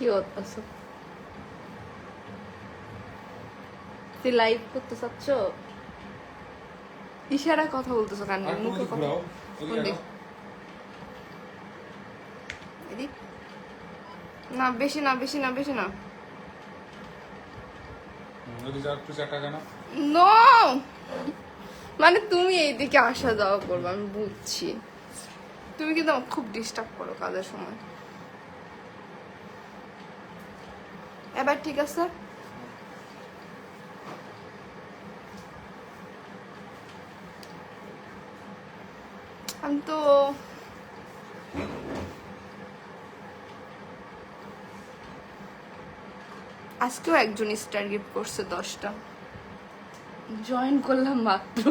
কি করতেছ? তুই লাইভ করতে চাচ্ছ? ইশারা কথা বলতেছো কেন? মুখে কথা। কোন দিক? এদিক? না বেশি না, বেশি না, বেশি না। নো, মানে তুমি এইদিকে আসা যাওয়া করবে, আমি বুঝছি। তুমি কিন্তু আমাকে খুব ডিস্টার্ব করো কাজের সময়। এবার ঠিক আছে? আমি তো আজকেও একজন স্টার গিফট করছে 10টা। জয়েন করলাম মাত্র।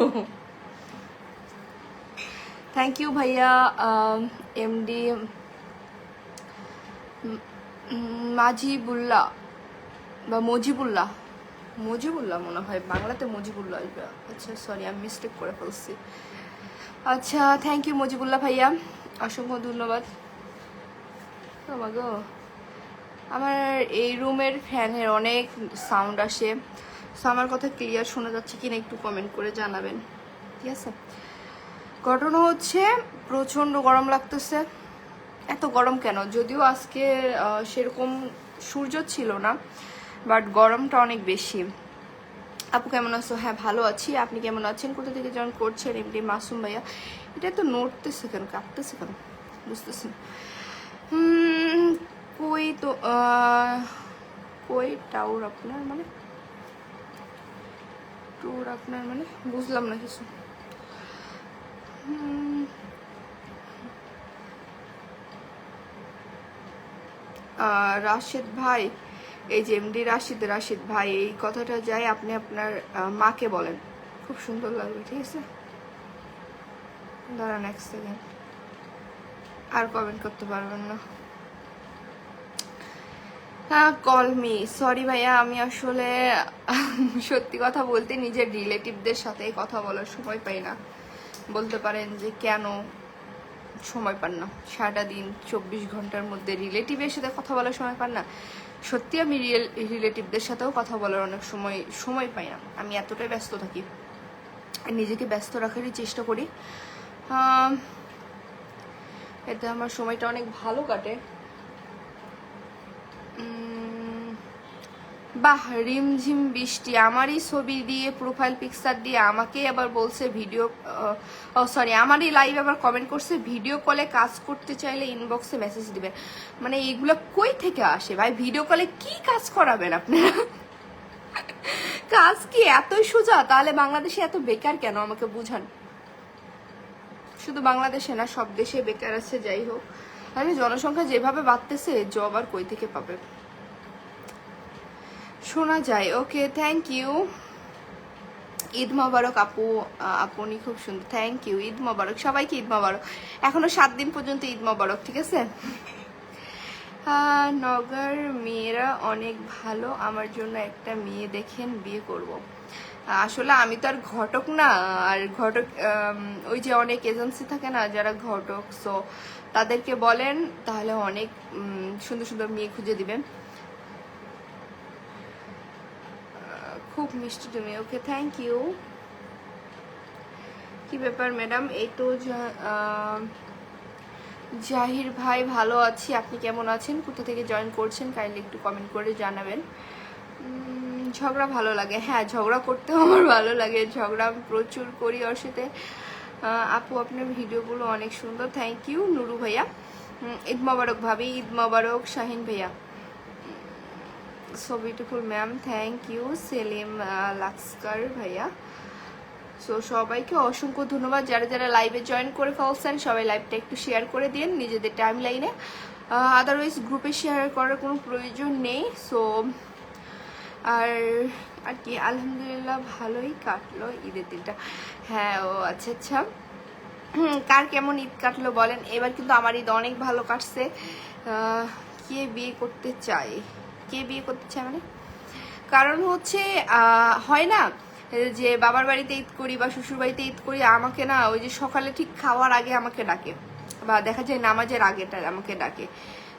থ্যাংক ইউ ভাইয়া। এমডি মাজিবুল্লাহ বা মজিবুল্লাহ, মজিবুল্লাহ মনে হয়, বাংলাতে মজিবুল্লাহ আসবে। আচ্ছা সরি, আমি মিস্টেক করে ফেলছি। আচ্ছা থ্যাংক ইউ মজিবুল্লাহ ভাইয়া, অসংখ্য ধন্যবাদ। গো আমার এই রুমের ফ্যানের অনেক সাউন্ড আসে, সো আমার কথা ক্লিয়ার শোনা যাচ্ছে কিনা একটু কমেন্ট করে জানাবেন, ঠিক আছে? ঘটনা হচ্ছে প্রচণ্ড গরম লাগতেছে। এত গরম কেন? যদিও আজকে সেরকম সূর্য ছিল না, বাট গরমটা অনেক বেশি। আপু কেমন আছো? হ্যাঁ ভালো আছি, আপনি কেমন আছেন? কোথা থেকে জয়েন করছেন? এমনি মাসুম ভাইয়া। এটা তো নড়তেছে কেন, কাঁপতেছে কেন, বুঝতেছি না। কই তো কই টাউর আপনার মানে, ট্যুর আপনার মানে বুঝলাম না কিছু। রাশিদ ভাই, এই যে এমডি রাশিদ ভাই, এই কথাটা যাই আপনি আপনার মাকে বলেন, খুব সুন্দর লাগবে, ঠিক আছে? দাঁড়ান এক সেকেন্ড, আর কমেন্ট করতে পারবেন না। হ্যাঁ কল মি, সরি ভাইয়া, আমি আসলে সত্যি কথা বলতে নিজের রিলেটিভদের সাথে কথা বলার সময় পাই না। বলতে পারেন যে কেন সময় পান না, সারাটা দিন 24 ঘন্টার মধ্যে রিলেটিভের সাথে কথা বলার সময় পান না। সত্যি আমি রিলেটিভদের সাথেও কথা বলার অনেক সময় পাই না, আমি এতটাই ব্যস্ত থাকি, নিজেকে ব্যস্ত রাখারই চেষ্টা করি। এতে আমার সময়টা অনেক ভালো কাটে। বাহ, রিমঝিম বৃষ্টি, আমারই ছবি দিয়ে প্রোফাইল পিকচার দিয়ে আমাকে আবার বলছে ভিডিও, সরি আমারই লাইভ আবার কমেন্ট করছে ভিডিও কলে কাজ করতে চাইলে ইনবক্সে মেসেজ দিবেন। মানে এইগুলো কই থেকে আসে ভাই? ভিডিও কলে কি কাজ করাবেন আপনারা? কাজ কি এতই সোজা? তাহলে বাংলাদেশে এত বেকার কেন আমাকে বুঝান। শুধু বাংলাদেশে না, সব দেশে বেকার আছে। যাই হোক, মানে জনসংখ্যা যেভাবে বাড়তেছে, জব আর কই থেকে পাবে? শোনা যায়। ওকে থ্যাংক ইউ, ঈদ মোবারক আপু, আপনি খুব সুন্দর, থ্যাংক ইউ, ঈদ মোবারক সবাইকে, ঈদ মোবারক। এখনো 7 দিন পর্যন্ত ঈদ মোবারক, ঠিক আছে? নগর মেয়েরা অনেক ভালো, আমার জন্য একটা মেয়ে দেখেন, বিয়ে করব। আসলে আমি তো আর ঘটক না, আর ঘটক ওই যে অনেক এজেন্সি থাকে না যারা ঘটক, সো তাদেরকে বলেন, তাহলে অনেক সুন্দর সুন্দর মেয়ে খুঁজে দিবেন। খুব মিষ্টি তুমি, ওকে থ্যাংক ইউ। কি ব্যাপার ম্যাডাম? এই তো জাহির ভাই, ভালো আছি, আপনি কেমন আছেন? কোথা থেকে জয়েন করছেন কাইন্ডলি একটু কমেন্ট করে জানাবেন। ঝগড়া ভালো লাগে? হ্যাঁ ঝগড়া করতেও আমার ভালো লাগে, ঝগড়া আমি প্রচুর করি ওর সাথে। আপু আপনার ভিডিওগুলো অনেক সুন্দর, থ্যাংক ইউ নুরু ভাইয়া। ঈদ মোবারক ভাবি, ঈদ মোবারক শাহিন ভাইয়া, so beautiful ma'am, thank you Selim Laskar ভাইয়া। সো সবাইকে অসংখ্য ধন্যবাদ, যারা যারা লাইভে জয়েন করে ফেলছেন সবাই লাইভটা একটু শেয়ার করে দিন নিজেদের টাইম লাইনে, আদারওয়াইজ গ্রুপে শেয়ার করার কোনো প্রয়োজন নেই। সো আর আর কি, আলহামদুলিল্লাহ ভালোই কাটলো ঈদের দিনটা। হ্যাঁ ও আচ্ছা আচ্ছা, কার কেমন ঈদ কাটলো বলেন? এবার কিন্তু আমার ঈদ অনেক ভালো কাটছে। কে বিয়ে করতে চায়? কে বিয়ে করতে চায় মানে, কারণ হচ্ছে হয় না যে বাবার বাড়িতে ঈদ করি বা শ্বশুর বাড়িতে ঈদ করি, আমাকে না ওই যে সকালে ঠিক খাওয়ার আগে আমাকে ডাকে, বা দেখা যায় নামাজের আগেটা আমাকে ডাকে,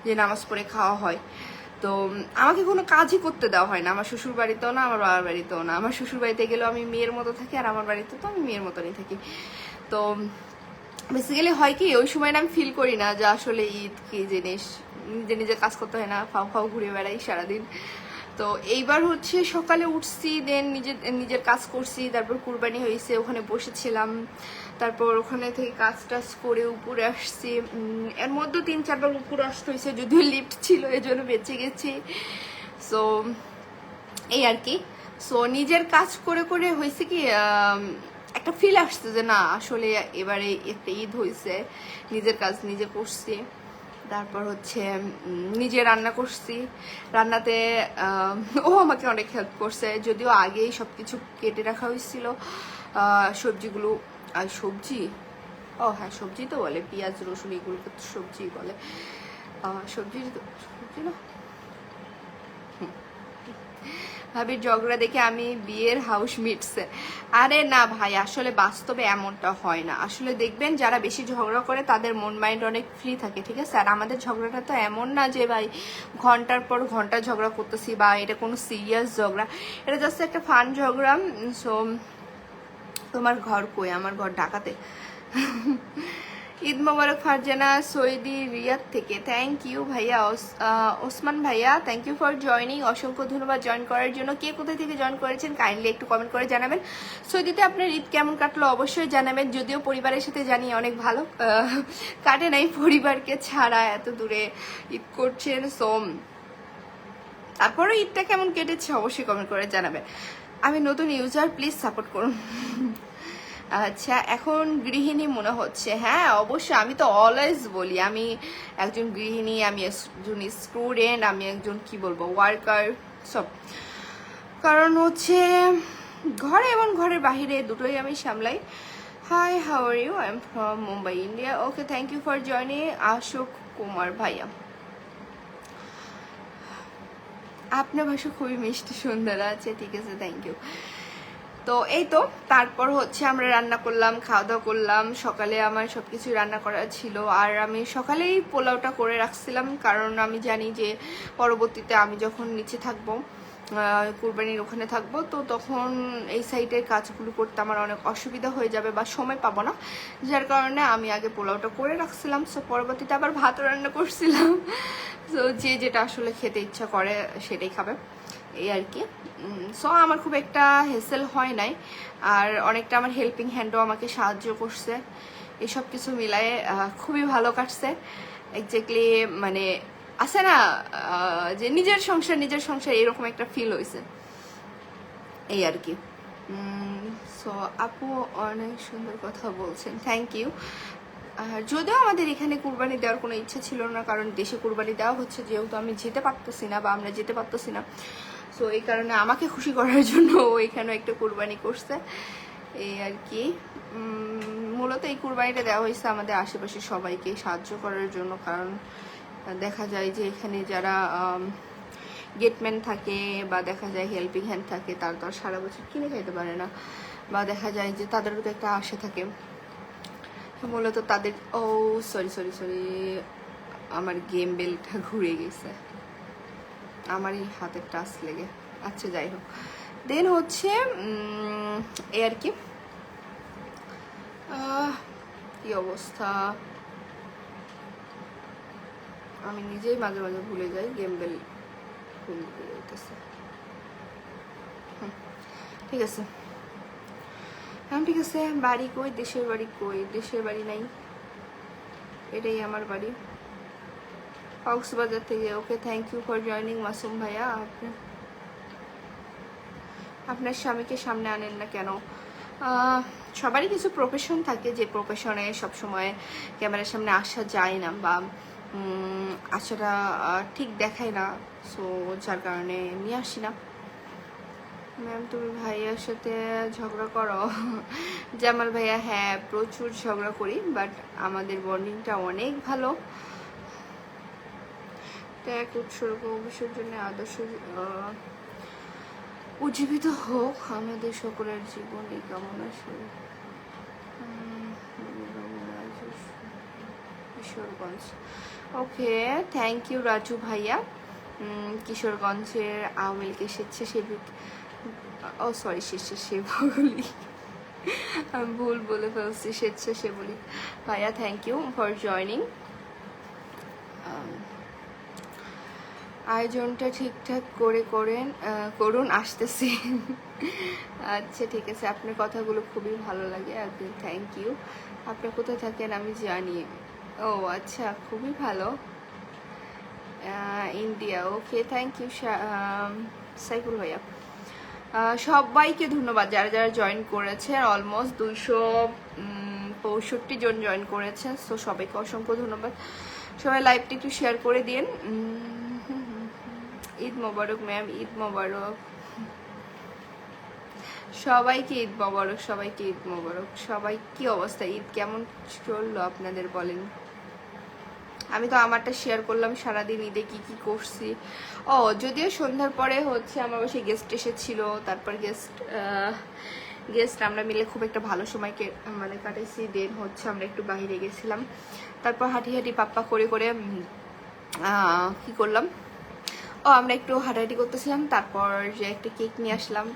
যে নামাজ পড়ে খাওয়া হয়। তো আমাকে কোনো কাজই করতে দেওয়া হয় না, আমার শ্বশুর বাড়িতেও না, আমার বাবার বাড়িতেও না। আমার শ্বশুর বাড়িতে গেলেও আমি মেয়ের মতো থাকি, আর আমার বাড়িতে তো আমি মেয়ের মতনই থাকি। তো বেসিক্যালি হয় কি, ওই সময় না আমি ফিল করি না যে আসলে ঈদ কি জিনিস, নিজে নিজে কাজ করতে হয় না, ফাও ফাও ঘুরে বেড়াই সারাদিন। তো এইবার হচ্ছে সকালে উঠছি, দেন নিজের কাজ করছি, তারপর কুরবানি হয়েছে, ওখানে বসেছিলাম, তারপর ওখানে থেকে কাজ টাজ করে উপরে আসছি। এর মধ্যে 3-4 বার উপরে আসতে হয়েছে, যদিও লিফট ছিল এজন্য বেঁচে গেছি। সো এই আর কি। সো নিজের কাজ করে করে হয়েছে কি, একটা ফিল আসছে যে না আসলে এবারে একটা ঈদ হয়েছে, নিজের কাজ নিজে করছি। তারপর হচ্ছে নিজে রান্না করছি, রান্নাতে ও আমাকে অনেক হেল্প করছে, যদিও আগেই সব কিছু কেটে রাখা হয়েছিল সবজিগুলো। আর সবজি, ও হ্যাঁ সবজি তো বলে, পেঁয়াজ রসুন এগুলোকে তো সবজি বলে, সবজি না। ভাবির ঝগড়া দেখে আমি বিয়ের হাউস মিটছে। আরে না ভাই, আসলে বাস্তবে এমনটা হয় না। আসলে দেখবেন যারা বেশি ঝগড়া করে তাদের মন মাইন্ড অনেক ফ্রি থাকে, ঠিক আছে? আর আমাদের ঝগড়াটা তো এমন না যে ভাই ঘন্টার পর ঘন্টা ঝগড়া করতেছি, বা এটা কোনো সিরিয়াস ঝগড়া, এটা জাস্ট একটা ফান ঝগড়া। সো তোমার ঘর কই? আমার ঘর ঢাকাতে। ঈদ মোবারক ফারজানা সৌদি রিয়াদ থেকে। থ্যাংক ইউ ভাইয়া। ওসমান ভাইয়া থ্যাংক ইউ ফর জয়নিং, অসংখ্য ধন্যবাদ জয়েন করার জন্য। কে কোথায় থেকে জয়েন করেছেন কাইন্ডলি একটু কমেন্ট করে জানাবেন। সৌদিতে আপনার ঈদ কেমন কাটলো অবশ্যই জানাবেন। যদিও পরিবারের সাথে জানি অনেক ভালো কাটে নাই, পরিবারকে ছাড়া এত দূরে ঈদ করছেন। সো তারপরে ঈদটা কেমন কেটেছে অবশ্যই কমেন্ট করে জানাবেন। আমি নতুন ইউজার, প্লিজ সাপোর্ট করুন। আচ্ছা, এখন গৃহিণী মনে হচ্ছে। হ্যাঁ অবশ্যই, আমি তো অলওয়েজ বলি আমি একজন গৃহিণী, আমি একজন স্টুডেন্ট, আমি একজন কি বলবো ওয়ার্কার, সব। কারণ হচ্ছে ঘরে এবং ঘরের বাহিরে দুটোই আমি সামলাই। Hi, how are you? I am from Mumbai, India. Okay, thank you for joining Ashok Kumar ভাইয়া। আপনার ভাষা খুবই মিষ্টি সুন্দর আছে, ঠিক আছে, থ্যাংক ইউ। তো এই তো, তারপর হচ্ছে আমরা রান্না করলাম, খাওয়া দাওয়া করলাম। সকালে আমার সবকিছু রান্না করা ছিল, আর আমি সকালেই পোলাওটা করে রাখছিলাম, কারণ আমি জানি যে পরবর্তীতে আমি যখন নিচে থাকবো, কুরবানির ওখানে থাকবো, তো তখন এই সাইডের কাজগুলো করতে আমার অনেক অসুবিধা হয়ে যাবে বা সময় পাবো না, যার কারণে আমি আগে পোলাওটা করে রাখছিলাম। সো পরবর্তীতে আবার ভাত রান্না করছিলাম। তো যে যেটা আসলে খেতে ইচ্ছা করে সেটাই খাবে, এই আর কি। সো আমার খুব একটা হেসেল হয় নাই, আর অনেকটা আমার হেল্পিং হ্যান্ডও আমাকে সাহায্য করছে। এসব কিছু মিলায়ে খুবই ভালো কাটছে। এক্স্যাক্টলি মানে আছে না যে নিজের সংসার এরকম একটা ফিল হয়েছে, এই আর কি। সো আপু অনেক সুন্দর কথা বলছেন, থ্যাংক ইউ। যদিও আমাদের এখানে কুরবানি দেওয়ার কোনো ইচ্ছা ছিল না, কারণ দেশে কুরবানি দেওয়া হচ্ছে, যেহেতু আমি যেতে পারতেছি না বা আমরা যেতে পারতেছি না, সো এই কারণে আমাকে খুশি করার জন্য ও এখানে একটা কুরবানি করছে, এই আর কি। মূলত এই কুরবানিটা দেওয়া হয়েছে আমাদের আশেপাশে সবাইকে সাহায্য করার জন্য, কারণ দেখা যায় যে এখানে যারা গেটম্যান থাকে বা দেখা যায় হেল্পিং হ্যান্ড থাকে, তারা তো আর সারা বছর কিনে খাইতে পারে না, বা দেখা যায় যে তাদেরও তো একটা আশা থাকে। মূলত তাদের সরি আমার গেম বেলটা ঘুরে গেছে, আমার এই হাতের টাচ লেগে। আচ্ছা যাই হোক, দেন হচ্ছে এই আর কি। কি অবস্থা, আমি নিজেই মাঝে মাঝে ভুলে যাই গেম বেল কোন দিকে যাইতেছে। ঠিক আছে, হ্যাঁ ঠিক আছে। বাড়ি কই? দেশের বাড়ি কই? দেশের বাড়ি নাই, এটাই আমার বাড়ি, কক্সবাজার থেকে। Okay, thank you for joining Masum ভাইয়া। আপনার স্বামীকে সামনে আনেন না কেন? সবারই কিছু প্রফেশন থাকে, যে প্রফেশনে সবসময় ক্যামেরার সামনে আসা যায় না, বা আসাটা ঠিক দেখায় না, সো যার কারণে নিয়ে আসি না। ম্যাম তুমি ভাইয়ার সাথে ঝগড়া করো? জামাল ভাইয়া, হ্যাঁ প্রচুর ঝগড়া করি, বাট আমাদের বন্ডিংটা অনেক ভালো। ত্যাগ উৎসর্গ বিসর্জনে আদর্শ উজ্জীবিত হোক আমাদের সকলের জীবন, এই কামনা শুরু। কিশোরগঞ্জ। ওকে, থ্যাংক ইউ রাজু ভাইয়া। কিশোরগঞ্জের আওয়ামী লীগের স্বেচ্ছাসেবক, ও সরি স্বেচ্ছাসেবক, আমি ভুল বলে ফেলছি, স্বেচ্ছাসেবক ভাইয়া, থ্যাংক ইউ ফর জয়নিং। আয়োজনটা ঠিকঠাক করে করুন, আসতেছি। আচ্ছা ঠিক আছে, আপনার কথাগুলো খুবই ভালো লাগে, একদম থ্যাংক ইউ। আপনি কোথায় থাকেন আমি জানি। ও আচ্ছা, খুবই ভালো। India, okay thank you Saiful ভাইয়া। সবাইকে ধন্যবাদ যারা যারা জয়েন করেছে, অলমোস্ট 265 জন জয়েন করেছেন, তো সবাইকে অসংখ্য ধন্যবাদ। সবাই লাইভটা একটু শেয়ার করে দিন। ঈদ মোবারক ম্যাম, ঈদ মোবারক সবাইকে, ঈদ মোবারক সবাইকে, ঈদ মোবারক। সবাই কি অবস্থা, ঈদ কেমন চললো আপনাদের বলেন? আমি তো আমারটা শেয়ার করলাম, সারাদিন ঈদে কি কি করছি। ও যদিও সন্ধ্যার পরে হচ্ছে আমার বাসায় গেস্ট এসেছিল, তারপর গেস্ট আমরা মিলে খুব একটা ভালো সময়কে মানে কাটাইছি। দেন হচ্ছে আমরা একটু বাইরে গেছিলাম, তারপর হাঁটি পাপ্পা করে কি করলাম, ও আমরা একটু হাঁটাহাঁটি করতেছিলাম, তারপর যে একটা কেক নিয়ে আসলাম,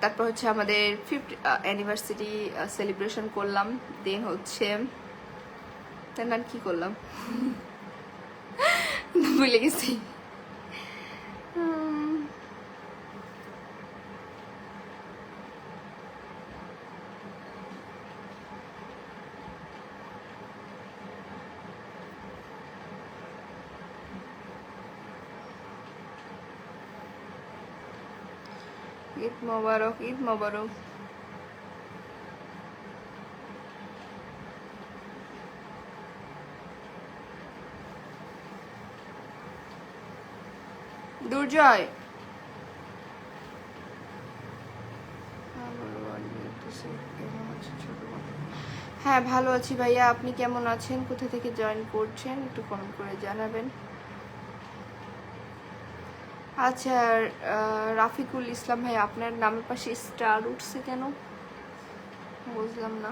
তারপর হচ্ছে আমাদের 5th অ্যানিভার্সারি সেলিব্রেশন করলাম। দেন হচ্ছে কি করলাম ভুলে গেছি। ঈদ মোবারক, ঈদ মোবারক। দুর্জয়, হ্যাঁ ভালো আছি ভাইয়া, আপনি কেমন আছেন? কোথা থেকে জয়েন করছেন একটু কমেন্ট করে জানাবেন। আচ্ছা রাফিকুল ইসলাম ভাই, আপনার নামের পাশে স্টার উঠছে কেন বুঝলাম না।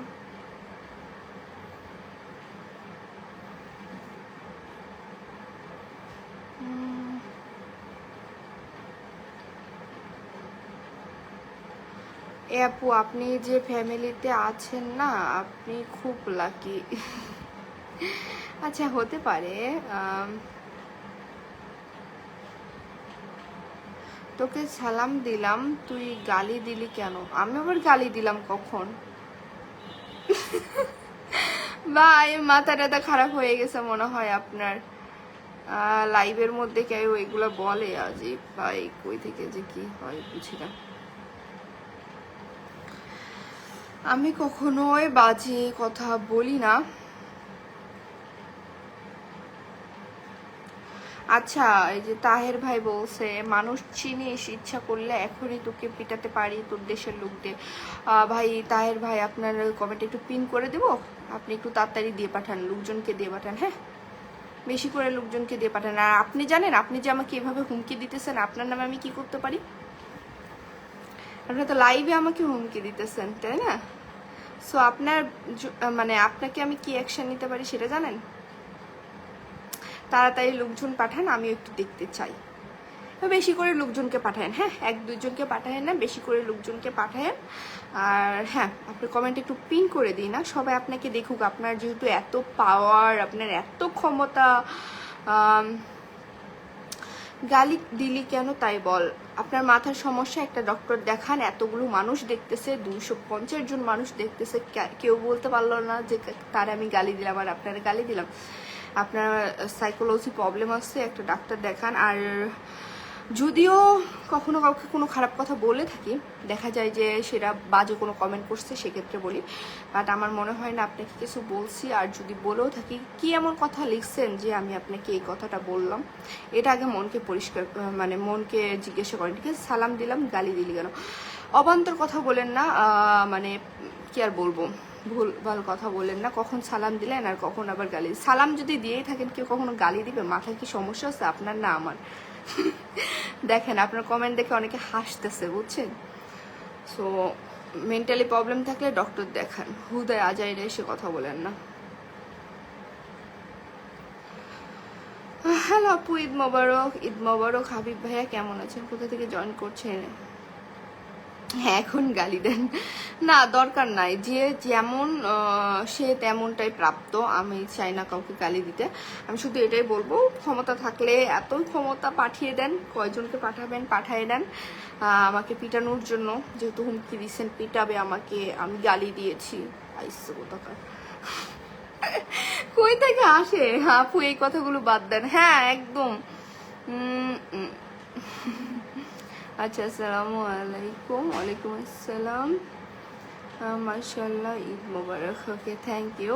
এ আপু, আপনি যে ফ্যামিলিতে আছেন না, আপনি খুব লাকি। আচ্ছা হতে পারে। তোকে সালাম দিলাম, তুই গালি দিলি কেন? আমি আবার গালি দিলাম কখন? ভাই মাথা টাথা খারাপ হয়ে গেছে মনে হয় আপনার। লাইভের মধ্যে কেউ এগুলো বলে আজিব ভাই, কই থেকে যে কি হয় বুঝি না। আমি কখনোই বাজে কথা বলি না। আচ্ছা এই যে তাহের ভাই বলছে, মানুষ চিনিস, ইচ্ছা করলে এখনই তোকে পিটাতে পারি তোর দেশের লোকদের। ভাই তাহের ভাই, আপনার কমেন্ট একটু পিন করে দেব, আপনি একটু তাড়াতাড়ি দিয়ে পাঠান, লোকজনকে দিয়ে পাঠান, হ্যাঁ বেশি করে লোকজনকে দিয়ে পাঠান। আর আপনি জানেন আপনি যে আমাকে এভাবে হুমকি দিতেছেন, আপনার নামে আমি কি করতে পারি? আপনার তো লাইভে আমাকে হুমকি দিতেছেন, তাই না? সো আপনার মানে আপনাকে আমি কি অ্যাকশন নিতে পারি সেটা জানেন? তাড়াতাড়ি লোকজন পাঠান, আমিও একটু দেখতে চাই। বেশি করে লোকজনকে পাঠান, হ্যাঁ 1-2 জনকে পাঠায়েন না, বেশি করে লোকজনকে পাঠায়েন। আর হ্যাঁ আপনি কমেন্ট একটু পিন করে দিন না, সবাই আপনাকে দেখুক। আপনার যেহেতু এত পাওয়ার, আপনার এত ক্ষমতা, গালি দিলি কেন তাই বল। আপনার মাথার সমস্যা, একটা ডক্টর দেখান। এতগুলো মানুষ দেখতেছে, 250 জন মানুষ দেখতেছে, কেউ বলতে পারলো না যে তার আমি গালি দিলাম আর আপনারা গালি দিলাম। আপনার সাইকোলজি প্রবলেম আছে, একটা ডাক্তার দেখান। আর যদিও কখনো কাউকে কোনো খারাপ কথা বলে থাকি, দেখা যায় যে সেটা বাজে কোনো কমেন্ট করছে, সেক্ষেত্রে বলি। বাট আমার মনে হয় না আপনাকে কিছু বলছি। আর যদি বলেও থাকি, কি এমন কথা লিখছেন যে আমি আপনাকে এই কথাটা বললাম, এটা আগে মনকে পরিষ্কার মানে মনকে জিজ্ঞাসা করেন, ঠিক আছে? সালাম দিলাম, গালি দিলি কেন? অবান্তর কথা বলেন না, মানে কি আর বলবো, ভুলভাল কথা বলেন না। কখন সালাম দিলেন আর কখন আবার গালি? সালাম যদি দিয়েই থাকেন, কেউ কখনো গালি দিবে? মাথায় কি সমস্যা আছে আপনার না আমার? দেখেন আপনার কমেন্ট দেখে অনেকে হাসতেছে, বুঝছেন? সো মেন্টালি প্রবলেম থাকলে ডক্টর দেখান, হুদায় আজাইরে এসে কথা বলেন না। হ্যালো আপু, ঈদ মোবারক। ঈদ মোবারক। হাবিব ভাইয়া কেমন আছেন? কোথা থেকে জয়েন করছেন? হ্যাঁ, এখন গালি দেন না, দরকার নাই। যে যেমন সে তেমনটাই প্রাপ্ত। আমি চাই না কাউকে গালি দিতে। আমি শুধু এটাই বলবো, ক্ষমতা থাকলে এতই ক্ষমতা পাঠিয়ে দেন, কয়জনকে পাঠাবেন পাঠিয়ে দেন আমাকে পিটানোর জন্য। যেহেতু হুমকি দিচ্ছেন পিটাবে আমাকে, আমি গালি দিয়েছি। আইসো কোথাকার, কই থেকে আসে আপু এই কথাগুলো? বাদ দেন। হ্যাঁ একদম। আচ্ছা, আসসালামু আলাইকুম। ওয়ালাইকুম আসসালাম। মাশাআল্লাহ, ঈদ মোবারক। ওকে, থ্যাংক ইউ।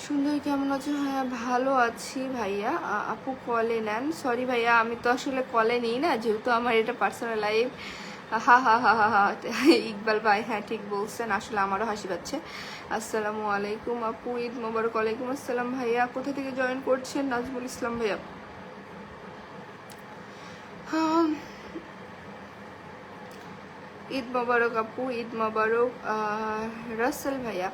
সুন্দর, কেমন আছো? হ্যাঁ ভালো আছি ভাইয়া। আপু কলে নেন? সরি ভাইয়া, আমি তো আসলে কলে নিই না, যেহেতু আমার এটা পার্সোনাল লাইফ। হা হা হা হা হা। ইকবাল ভাই, হ্যাঁ ঠিক বলছেন, আসলে আমারও হাসি পাচ্ছে। আসসালামু আলাইকুম আপু, ঈদ মোবারক। ওয়ালাইকুম আসসালাম ভাইয়া। কোথা থেকে জয়েন করছেন? নাজমুল ইসলাম ভাইয়া। ঈদ মোবারক আপু, ঈদ মোবারক। রাসেল ভাইয়া।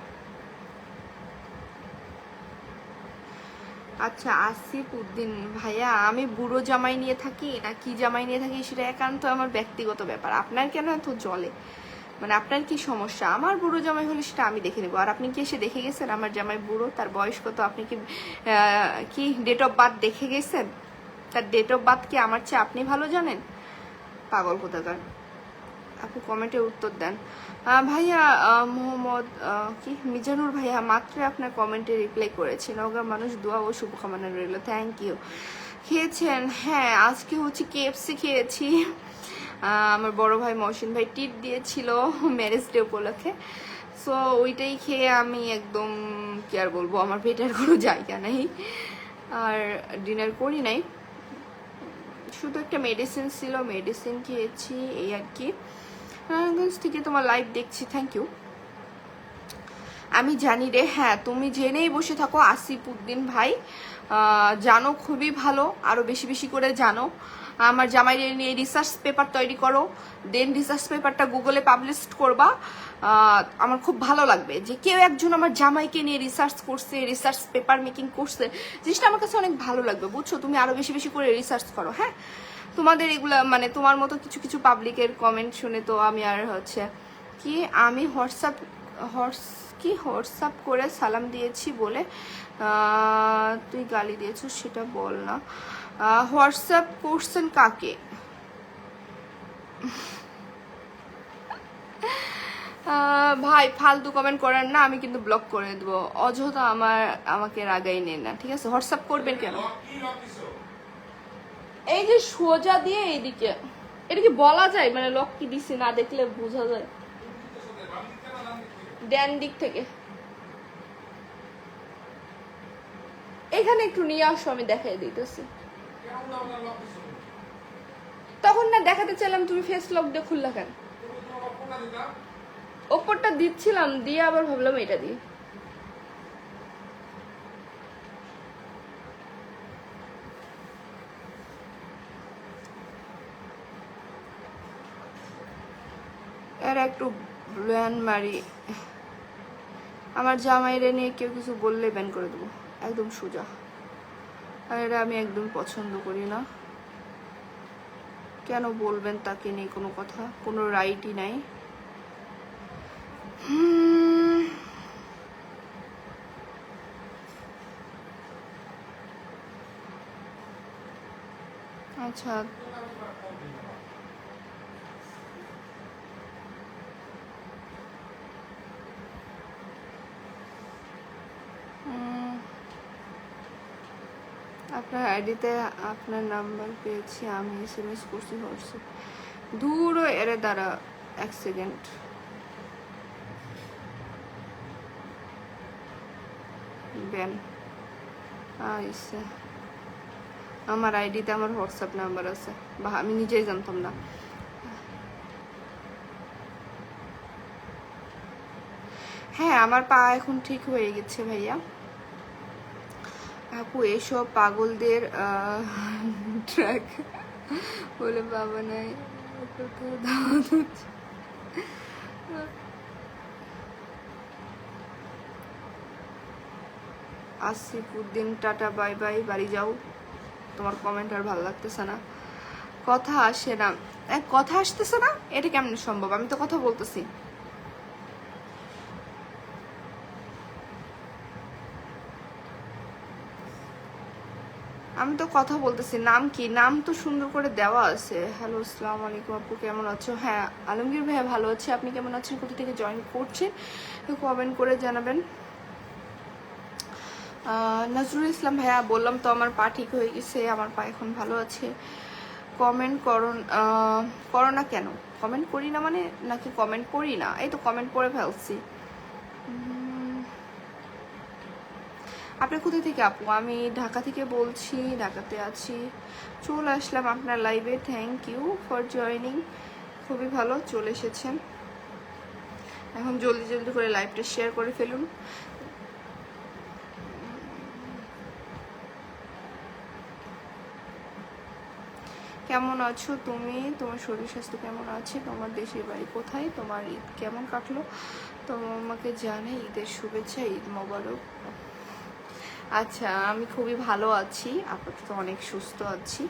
আচ্ছা, আসিফ উদ্দিন ভাইয়া, আমি বুড়ো জামাই নিয়ে থাকি না কি জামাই নিয়ে থাকি সেটা একান্ত আমার ব্যক্তিগত ব্যাপার। আপনার কেন এত জলে? মানে আপনার কি সমস্যা? আমার বুড়ো জামাই হলে সেটা আমি দেখে নেবো। আর আপনি কি এসে দেখে গেছেন আমার জামাই বুড়ো? তার বয়স কত? আপনি কি ডেট অফ বার্থ দেখে গেছেন? তার ডেট অফ বার্থ কি আমার চেয়ে আপনি ভালো জানেন? পাগল কোথাকার। আপু কমেন্টে উত্তর দেন। ভাইয়া মোহাম্মদ কি মিজানুর ভাইয়া মাত্র আপনার কমেন্টে রিপ্লাই করেছি। নওগাঁ মানুষ, দোয়া ও শুভকামনা রইল। Thank you. খেয়েছেন? হ্যাঁ, আজকে হচ্ছে কেএফসি খেয়েছি। আমার বড় ভাই মহসিন ভাই ট্রিট দিয়েছিল ম্যারেজ ডে উপলক্ষে। সো ওইটাই খেয়ে আমি একদম কি আর বলবো, আমার পেটের কোনো জায়গা নেই। আর ডিনার করি নাই, শুধু একটা মেডিসিন ছিল, মেডিসিন খেয়েছি, এই আর কি। নারায়ণগঞ্জ থেকে তোমার লাইভ দেখছি, থ্যাংক ইউ। আমি জানি রে, হ্যাঁ তুমি জেনেই বসে থাকো আসিফ উদ্দিন ভাই, জানো খুবই ভালো, আরো বেশি বেশি করে জানো। আমার জামাই নিয়ে রিসার্চ পেপার তৈরি করো, দেন রিসার্চ পেপারটা গুগলে পাবলিশ করবা। আমার খুব ভালো লাগবে যে কেউ একজন আমার জামাইকে নিয়ে রিসার্চ করছে, রিসার্চ পেপার মেকিং করছে, জিনিসটা আমার কাছে অনেক ভালো লাগবে, বুঝছো? তুমি আরো বেশি বেশি করে রিসার্চ করো। হ্যাঁ, তোমাদের এগুলা মানে তোমার মতো কিছু কিছু পাবলিকের কমেন্ট শুনে তো আমি আর হচ্ছে কি, আমি হোয়াটসঅ্যাপ করে সালাম দিয়েছি বলে তুই গালি দিয়েছো সেটা বল না। হোয়াটসঅ্যাপ করছেন কাকে? ভাই ফালতু কমেন্ট করেন না, আমি কিন্তু ব্লক করে দেবো। অযথা আমাকে রাগাই নেন না, ঠিক আছে? হোয়াটসঅ্যাপ করবেন কেন? এই যে সোজা দিয়ে এইদিকে, এটা কি বলা যায়? মানে লক কি দিছি না দেখলে বোঝা যায়? ডান দিক থেকে। এখানে একটু নিয়ে আসো, আমি দেখাই দিতেছি। তখন না দেখাতে চাইলাম, তুমি ফেস লক দিয়ে খুললা কেন? ওপরটা দিচ্ছিলাম, দিয়ে আবার ভাবলাম এটা দিয়ে। এর একটু ব্যান মারি। আমার জামাইরে নিয়ে কেউ কিছু বললে ব্যান করে দেবো, একদম সোজা। আর এটা আমি একদম পছন্দ করি না। কেন বলবেন তাকে নিয়ে কোনো কথা? কোনো রাইটই নাই। আচ্ছা, আপনার আইডিতে আপনার নাম্বার পেয়েছি, আমি SMS করছি হোয়াটসঅ্যাপ। দূর এরে দ্বারা, এক সেকেন্ড। ব্যান আইসে আমার আইডিতে, আমার হোয়াটসঅ্যাপ নাম্বার আছে, বা আমি নিজেই জানতাম না। হ্যাঁ, আমার পা এখন ঠিক হয়ে গেছে ভাইয়া। আপু এসব পাগলদের ট্র্যাক বলে বাবা নাই Asif Uddin tata bye bye, বাড়ি যাও। তোমার কমেন্ট আর ভালো লাগতেছে না, কথা আসে না। কথা আসতেছে না, এটা কেমন সম্ভব? আমি তো কথা বলতেছি। আমি তো কথা বলতেছি। নাম কি? নাম তো সুন্দর করে দেওয়া আছে। হ্যালো, আসসালামু আলাইকুম আপু, কেমন আছো? হ্যাঁ আলমগীর ভাইয়া ভালো আছে, আপনি কেমন আছেন? কোথা থেকে জয়েন করছেন কমেন্ট করে জানাবেন। নজরুল ইসলাম ভাইয়া, বললাম তো আমার পা ঠিক হয়ে গেছে, আমার পা এখন ভালো আছে। কমেন্ট করো না কেন? কমেন্ট করি না মানে, নাকি কমেন্ট করি না? এই তো কমেন্ট করে ফেলছি। আপনি কোথা থেকে আপু? আমি ঢাকা থেকে বলছি, ঢাকাতে আছি। চলে আসলাম আপনার লাইভে, থ্যাংক ইউ ফর জয়নিং। খুবই ভালো চলে এসেছেন। এখন জলদি জলদি করে লাইভটা শেয়ার করে ফেলুন। কেমন আছো তুমি? তোমার শরীর স্বাস্থ্য কেমন আছে? তোমার দেশের বাড়ি কোথায়? তোমার ঈদ কেমন কাটলো? তোমাকে জানাই ঈদের শুভেচ্ছা, ঈদ মোবারক। আচ্ছা, আমি খুবই ভালো আছি, আপাতত অনেক সুস্থ আছি।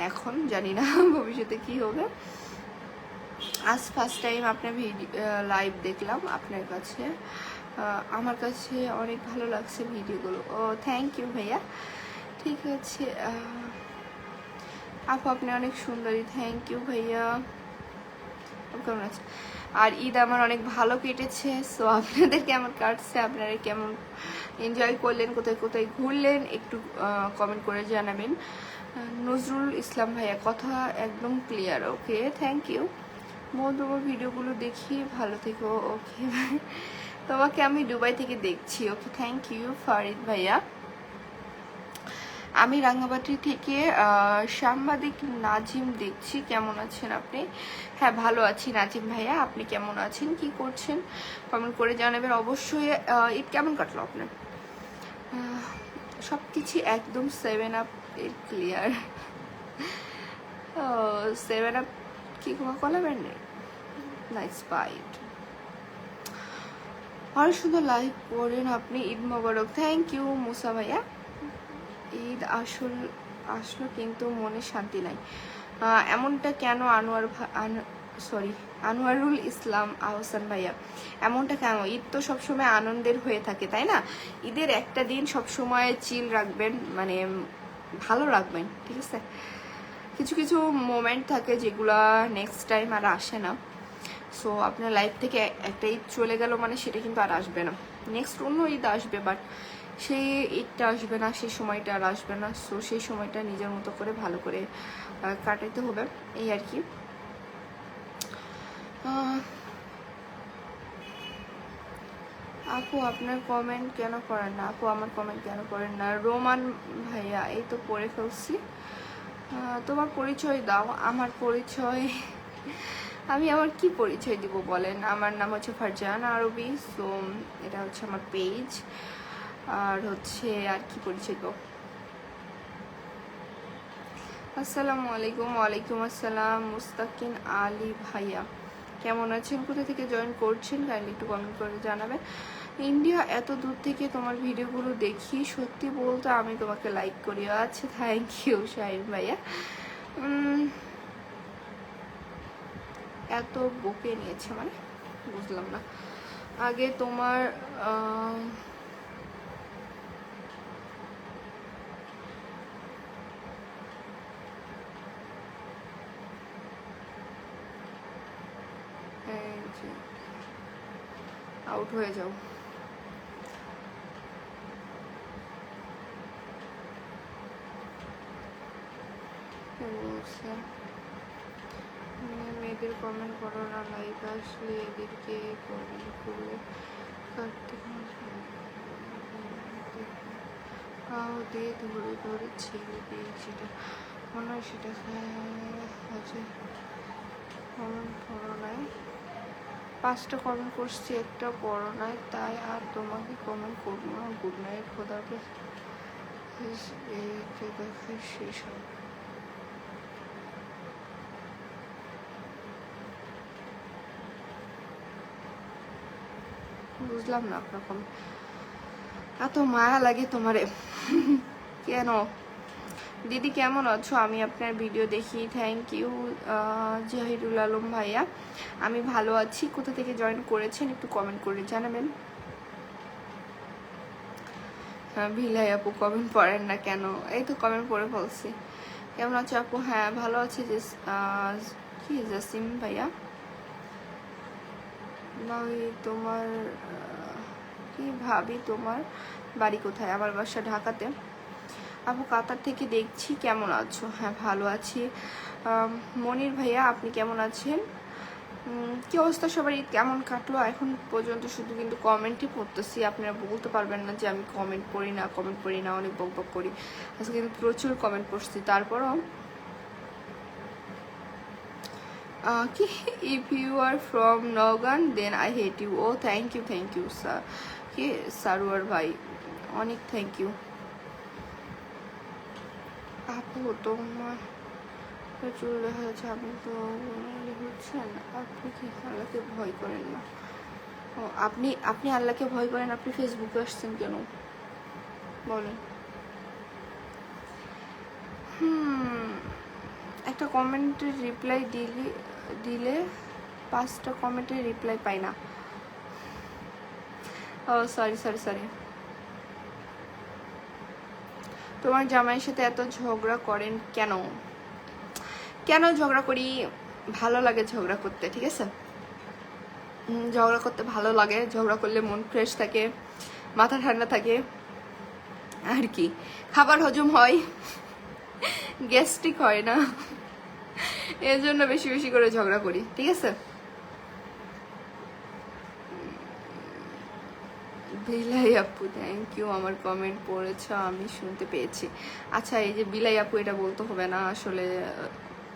এখন জানি না ভবিষ্যতে কি হবে। আজ ফার্স্ট টাইম আপনার লাইভ দেখলাম আপনার কাছে। আমার কাছে অনেক ভালো লাগছে ভিডিওগুলো। ও থ্যাংক ইউ ভাইয়া। ঠিক আছে আপু, আপনি অনেক সুন্দরী, থ্যাংক ইউ ভাইয়া। কেমন আছে? আর ঈদ আমার অনেক ভালো কেটেছে। সো আপনাদের কেমন কাটছে? আপনারা কেমন এনজয় করলেন? কোথায় কোথায় ঘুরলেন? একটু কমেন্ট করে জানাবেন। নজরুল ইসলাম ভাইয়া, কথা একদম ক্লিয়ার। Okay, thank you. তোমার ভিডিওগুলো দেখি, ভালো থেকো। ওকে, তোমাকে আমি দুবাই থেকে দেখছি। ওকে, থ্যাংক ইউ ফারিদ ভাইয়া। আমি রাঙ্গামাটি থেকে সাংবাদিক নাজিম দেখছি। কেমন আছেন আপনি? হ্যাঁ ভালো আছি নাজিম ভাইয়া, আপনি কেমন আছেন? কি করছেন? কমেন্ট করে জানাবেন অবশ্যই। ঈদ কেমন কাটলো আপনার? সব কিছু একদম 7 আপ ক্লিয়ার। 7 আপ কি কোকা-কোলা ব্র্যান্ডের? Nice bite. আর সুন্দর লাইভ করেন আপনি, ঈদ মোবারক। থ্যাংক ইউ মুসা ভাইয়া। ঈদ আসলো কিন্তু মনে শান্তি নাই, এমনটা কেন? আনোয়ারুল ইসলাম আহসান ভাইয়া, এমনটা কেন? ঈদ তো সবসময় আনন্দের হয়ে থাকে, তাই না? ঈদের একটা দিন সবসময় চিল রাখবেন, মানে ভালো রাখবেন, ঠিক আছে? কিছু কিছু মোমেন্ট থাকে যেগুলা নেক্সট টাইম আর আসে না। সো আপনার লাইফ থেকে একটা ঈদ চলে গেল মানে সেটা কিন্তু আর আসবে না। নেক্সট অন্য ঈদ আসবে, বাট সেই ঈদটা আসবে না, সেই সময়টা আর আসবে না। সো সেই সময়টা নিজের মতো করে ভালো করে কাটাইতে হবে, এই আর কি। আপু আপনার কমেন্ট কেন করেন না? আপু আমার কমেন্ট কেন করেন না? রোমান ভাইয়া, এই তো পড়ে ফেলছি। তোমার পরিচয় দাও। আমার পরিচয় আমি আমার কি পরিচয় দিব বলেন? আমার নাম হচ্ছে ফারজান আরবি। সো এটা হচ্ছে আমার পেজ। আর হচ্ছে আর কি পরিচয় দেব? আসসালামু আলাইকুম। ওয়ালাইকুম আসসালাম। মুস্তাকিন আলী ভাইয়া, কেমন আছেন? কোথা থেকে জয়েন করছেন কাইন্ডলি একটু কমেন্ট করে জানাবেন। ইন্ডিয়া, এত দূর থেকে তোমার ভিডিওগুলো দেখি, সত্যি বলতে আমি তোমাকে লাইক করি। আচ্ছা, থ্যাংক ইউ শাহিন ভাইয়া। এত বকে নিয়েছে মানে বুঝলাম না। আগে তোমার আউট হয়ে যাও। মেয়েদের কমেন্ট করো না, লাইক আসলে এদেরকে কমেন্ট করলে কার্তিক পাও দিয়ে ধরে ধরে ছেড়ে দিয়ে, সেটা মনে হয় সেটা আছে। কমেন্ট করো নাই, 5টা কমেন্ট করছি, একটা পড়ো নাই, তাই আর তোমাকে কমেন্ট করবো না। গুড নাইট, খোদাহাফেজ। শেষ হয়। বুঝলাম না আপনার কমেন্ট। এত মায়া লাগে তোমারে কেন? দিদি কেমন আছো? আমি আপনার ভিডিও দেখি, থ্যাংক ইউ। জাহিরুল আলম ভাইয়া, আমি ভালো আছি। কোথা থেকে জয়েন করেছেন একটু কমেন্ট করে জানাবেন। ভিলাই আপু কমেন্ট পড়েন না কেন? এই তো কমেন্ট পড়ে ফেলছি। কেমন আছো আপু? হ্যাঁ ভালো আছি। কি জাসিম ভাইয়া, ভাই তোমার কি ভাবি তোমার বাড়ি কোথায়? আমার বাসা ঢাকাতে। আপু কাতার থেকে দেখছি, কেমন আছো? হ্যাঁ ভালো আছি। মনির ভাইয়া আপনি কেমন আছেন? কি অবস্থা সবার? ঈদ কেমন কাটলো? এখন পর্যন্ত শুধু কিন্তু কমেন্টই পড়তেছি, আপনারা বলতে পারবেন না যে আমি কমেন্ট পড়ি না, অনেক বকবক করি। আজকে কিন্তু প্রচুর কমেন্ট পড়ছি। তারপরও কি, if you are from Naogaon then I hate you. ও থ্যাংক ইউ স্যার, কি সারোয়ার ভাই, অনেক থ্যাংক ইউ। আপু তোমার চুল দেখা যাচ্ছে, আপনি তো হচ্ছেন, আপনি কি আল্লাহকে ভয় করেন না? ও আপনি আল্লাহকে ভয় করেন, আপনি ফেসবুকে আসছেন কেন বলেন? একটা কমেন্টের রিপ্লাই দিলে 5টা কমেন্টের রিপ্লাই পাই না। ও সরি। তোমার জামাইয়ের সাথে এত ঝগড়া করেন কেন? কেন ঝগড়া করি? ভালো লাগে ঝগড়া করতে, ঠিক আছে? ঝগড়া করতে ভালো লাগে, ঝগড়া করলে মন ফ্রেশ থাকে, মাথা ঠান্ডা থাকে, আর কি খাবার হজম হয়, গ্যাস্ট্রিক হয় না, এর জন্য বেশি বেশি করে ঝগড়া করি, ঠিক আছে? বিলাই আপু থ্যাংক ইউ, আমার কমেন্ট পড়েছ আমি শুনতে পেয়েছি। আচ্ছা এই যে বিলাই আপু, এটা বলতে হবে না আসলে,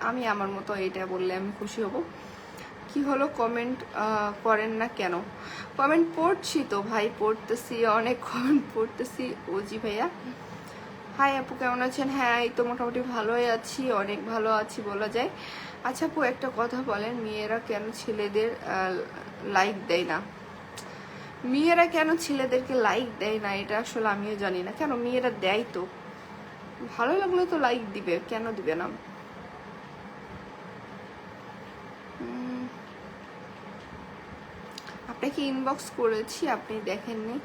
আমি আমার মতো এটা বললে আমি খুশি হব। কি হলো কমেন্ট করেন না কেন? কমেন্ট পড়ছি তো ভাই, পড়তেছি, অনেক কমেন্ট পড়তেছি। ওজি ভাইয়া হাই আপু কেমন আছেন? হ্যাঁ এই তো মোটামুটি ভালোই আছি, অনেক ভালো আছি বলা যায়। আচ্ছা আপু একটা কথা বলেন, মেয়েরা কেন ছেলেদের লাইক দেয় না? মেয়েরা কেন ছেলেদেরকে লাইক দেয় না এটা আসলে আমিও জানি না। কেন মেয়েরা দেয় তো, ভালো লাগলে তো লাইক দিবে, কেন দিবে না? আপনাকে ইনবক্স করেছি, আপনি দেখেননি?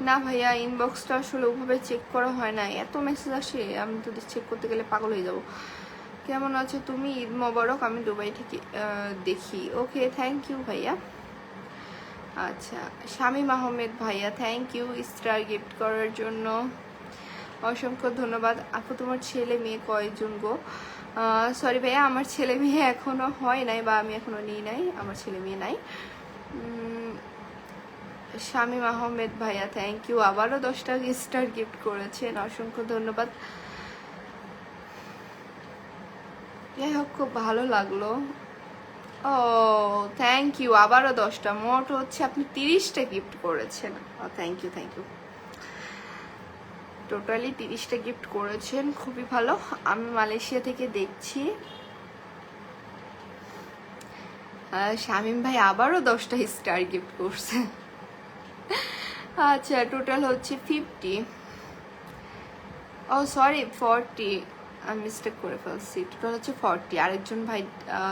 না ভাইয়া ইনবক্সটা আসলে ওভাবে চেক করা হয় না, এত মেসেজ আসে, আমি তো চেক করতে গেলে পাগল হয়ে যাব। কেমন আছো তুমি? ঈদ মোবারক, আমি দুবাই থেকে দেখি। ওকে থ্যাংক ইউ ভাইয়া। আচ্ছা শামীম আহমেদ ভাইয়া থ্যাংক ইউ স্টার গিফট করার জন্য, অসংখ্য ধন্যবাদ। আপু তোমার ছেলে মেয়ে কয়জন গো? সরি ভাইয়া, আমার ছেলে মেয়ে এখনো হয় নাই, বা আমি এখনো নিই নাই, আমার ছেলে মেয়ে নাই। শামীম আহমেদ ভাইয়া থ্যাংক ইউ, আবারও 10টা স্টার গিফট করেছেন, অসংখ্য ধন্যবাদ। যাই হোক খুব ভালো লাগলো। ও থ্যাংক ইউ, আবারও 10টা, মোট হচ্ছে আপনি 30টা গিফট করেছেন। থ্যাংক ইউ টোটালি 30টা গিফট করেছেন, খুবই ভালো। আমি মালয়েশিয়া থেকে দেখছি। শামীম ভাই আবারও 10টা স্টার গিফট করছে। আচ্ছা টোটাল হচ্ছে 50, ও সরি 40, আমি মিস্টেক করে ফেলছি, টোটাল হচ্ছে 40। আরেকজন ভাই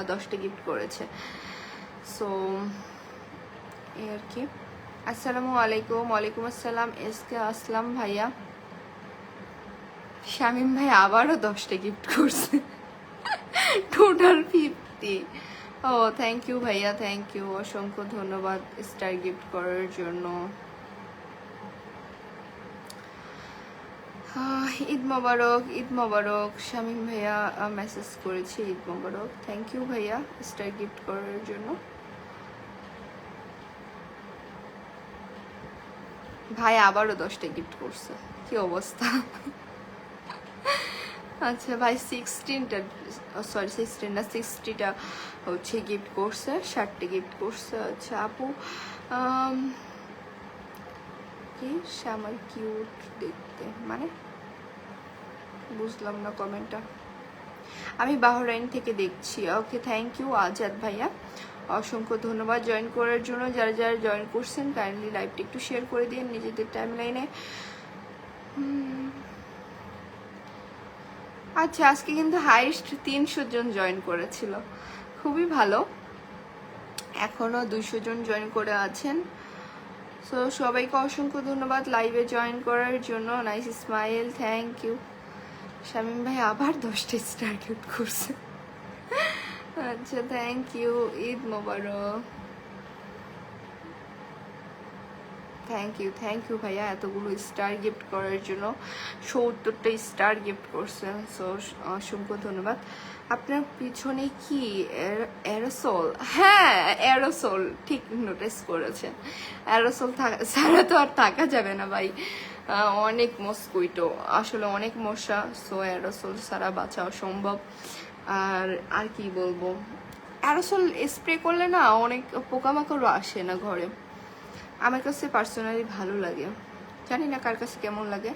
10টা গিফট করেছে। সো এই আর কি। আসসালামু আলাইকুম। ওয়ালাইকুম আসসালাম। এসকে আসলাম ভাইয়া। শামীম ভাই আবারও 10টা গিফট করছে, টোটাল 50। ও থ্যাংক ইউ ভাইয়া, থ্যাংক ইউ, অসংখ্য ধন্যবাদ স্টার গিফট করার জন্য। ঈদ মোবারক শামীম ভাইয়া মেসেজ করেছে, ঈদ মোবারক। থ্যাংক ইউ ভাইয়া স্টার গিফট করার জন্য। ভাই আবারও 10টা গিফট করছে, কি অবস্থা। আচ্ছা ভাই 16টা, সরি 16 না 60টা হচ্ছে গিফট করছে, 60টা গিফট করছে। আচ্ছা আপু কি শ্যামাল কিউট দেখতে, মানে বুঝলাম না কমেন্টটা। আমি বাহরাইন থেকে দেখছি। ওকে থ্যাংক ইউ আজাদ ভাইয়া, অসংখ্য ধন্যবাদ জয়েন করার জন্য। যারা যারা জয়েন করছেন কাইন্ডলি লাইভটা একটু শেয়ার করে দিন নিজেদের টাইম লাইনে। আচ্ছা, আজকে কিন্তু হাইস্ট 300 জন জয়েন করেছিল, খুবই ভালো। এখনো 200 জন জয়েন করে আছেন। সো সবাইকে অসংখ্য ধন্যবাদ লাইভে জয়েন করার জন্য। Nice smile, thank you. Shamim ভাই আবার 10টা স্টার গিফট করছে। আচ্ছা, thank you, Eid Mobarak. Thank you ভাইয়া এতগুলো স্টার গিফট করার জন্য। 70টা স্টার গিফট করছেন, সো অসংখ্য ধন্যবাদ। আপনার পিছনে কি অ্যারোসল? হ্যাঁ, অ্যারোসল, ঠিক নোটিস করেছেন। অ্যারোসল ছাড়া তো আর থাকা যাবে না ভাই, অনেক মস্কুইটো, আসলে অনেক মশা, সো অ্যারোসল ছাড়া বাঁচা অসম্ভব। আর কি বলবো, অ্যারোসল স্প্রে করলে না অনেক পোকামাকড়ও আসে না ঘরে। আমার কাছে পার্সোনালি ভালো লাগে, জানি না কার কাছে কেমন লাগে।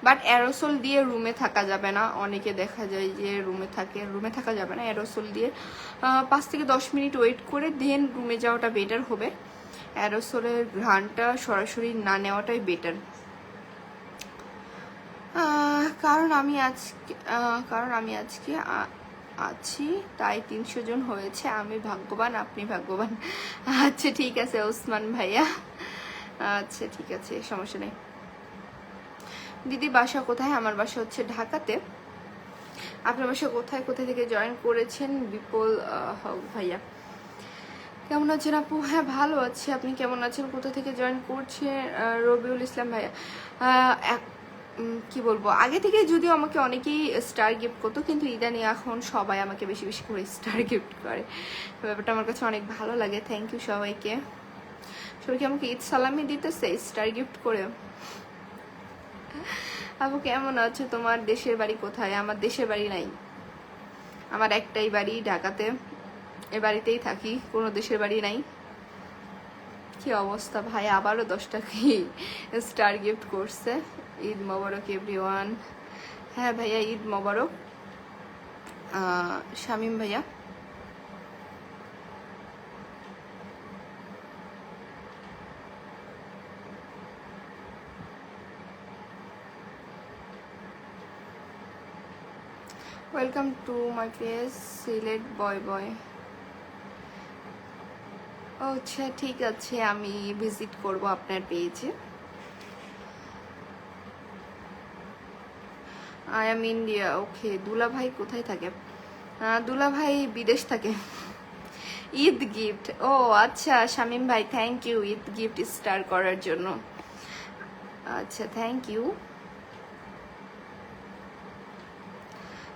বাট অ্যারোসল দিয়ে রুমে থাকা যাবে না, অনেকে দেখা যায় যে রুমে থাকা যাবে না। অ্যারোসল দিয়ে 5 থেকে 10 মিনিট ওয়েট করে দেন রুমে যাওয়াটা বেটার হবে। অ্যারোসলের ঘ্রাণটা সরাসরি না নেওয়াটাই বেটার। কারণ আমি আজকে আছি তাই 300 জন হয়েছে। আমি ভাগ্যবান, আপনি ভাগ্যবান। আচ্ছা ঠিক আছে ওসমান ভাইয়া, আচ্ছা ঠিক আছে, সমস্যা নেই। দিদি বাসা কোথায়? আমার বাসা হচ্ছে ঢাকাতে। আপনার বাসা কোথায় থেকে জয়েন করেছেন? বিপুল হক ভাইয়া। কেমন আছেন আপু? হ্যাঁ ভালো আছি, আপনি কেমন আছেন? কোথা থেকে জয়েন করছে? রবিউল ইসলাম ভাইয়া। কি বলবো, আগে থেকে যদিও আমাকে অনেকেই স্টার গিফট করতো, কিন্তু ইদানি এখন সবাই আমাকে বেশি বেশি করে স্টার গিফট করে। ব্যাপারটা আমার কাছে অনেক ভালো লাগে। থ্যাংক ইউ সবাইকে। সবাইকে আমাকে ঈদ সালামি দিতেছে স্টার গিফট করে। আপু কেমন আছো? তোমার দেশের বাড়ি কোথায়? আমার দেশের বাড়ি নাই, আমার একটাই বাড়ি ঢাকাতে, এ বাড়িতেই থাকি, কোনো দেশের বাড়ি নাই। কি অবস্থা ভাই, আবারও 10টা কি স্টার গিফট করছে। ঈদ মোবারক এভরিওয়ান। হ্যাঁ ভাইয়া ঈদ মোবারক। শামীম ভাইয়া welcome to my page Sylhet boy. আচ্ছা ঠিক আছে, আমি ভিজিট করব আপনার পেজে। I am India. ওকে, দুলা ভাই কোথায় থাকে? দুলা ভাই বিদেশ থাকে। ঈদ গিফট, ও আচ্ছা শামীম ভাই, thank you Eid gift star করার জন্য। আচ্ছা থ্যাংক ইউ।